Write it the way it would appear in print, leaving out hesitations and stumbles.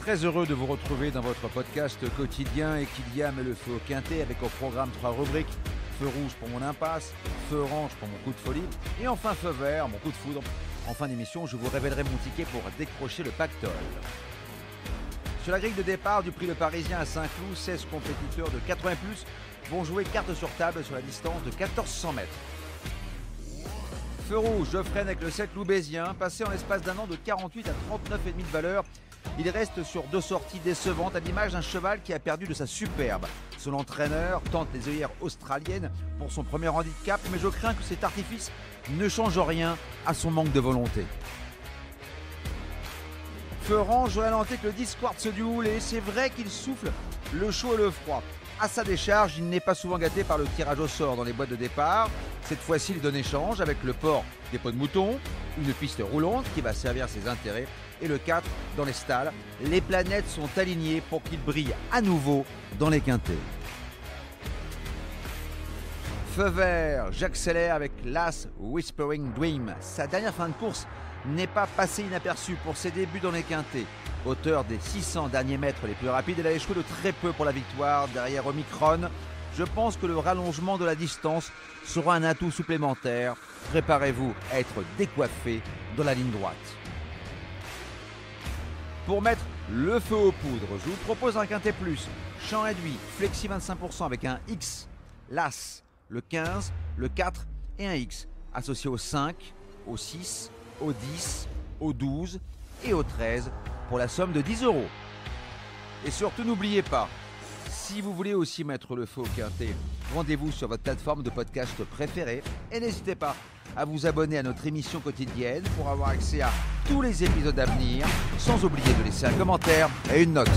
Très heureux de vous retrouver dans votre podcast quotidien et Kylian met le feu au quintet avec au programme 3 rubriques. Feu rouge pour mon impasse, feu orange pour mon coup de folie et enfin feu vert, mon coup de foudre. En fin d'émission, je vous révélerai mon ticket pour décrocher le pactole. Sur la grille de départ du prix Le Parisien à Saint-Cloud, 16 compétiteurs de 80+, vont jouer carte sur table sur la distance de 1400 mètres. Feu rouge, je freine avec le 7 loubésien, passé en l'espace d'un an de 48 à 39,5 de valeur. Il reste sur 2 sorties décevantes à l'image d'un cheval qui a perdu de sa superbe. Son entraîneur tente les œillères australiennes pour son premier handicap, mais je crains que cet artifice ne change rien à son manque de volonté. Feu orange, je ralentis que le 10 Quartz du Houlet, c'est vrai qu'il souffle le chaud et le froid. À sa décharge, il n'est pas souvent gâté par le tirage au sort dans les boîtes de départ. Cette fois-ci, il donne échange avec le port des pots de mouton, une piste roulante qui va servir ses intérêts et le 4 dans les stalles. Les planètes sont alignées pour qu'il brille à nouveau dans les quintets. Feu vert, j'accélère avec l'As Whispering Dream. Sa dernière fin de course n'est pas passée inaperçue pour ses débuts dans les quintets. Auteur des 600 derniers mètres les plus rapides, elle a échoué de très peu pour la victoire derrière Omicron. Je pense que le rallongement de la distance sera un atout supplémentaire. Préparez-vous à être décoiffé dans la ligne droite. Pour mettre le feu aux poudres, je vous propose un quintet plus. Champ réduit, flexi 25% avec un X, l'As, le 15, le 4 et un X, associé au 5, au 6, au 10, au 12 et au 13 pour la somme de 10 €. Et surtout, n'oubliez pas, si vous voulez aussi mettre le feu au quintet, rendez-vous sur votre plateforme de podcast préférée et n'hésitez pas à vous abonner à notre émission quotidienne pour avoir accès à tous les épisodes à venir, sans oublier de laisser un commentaire et une note.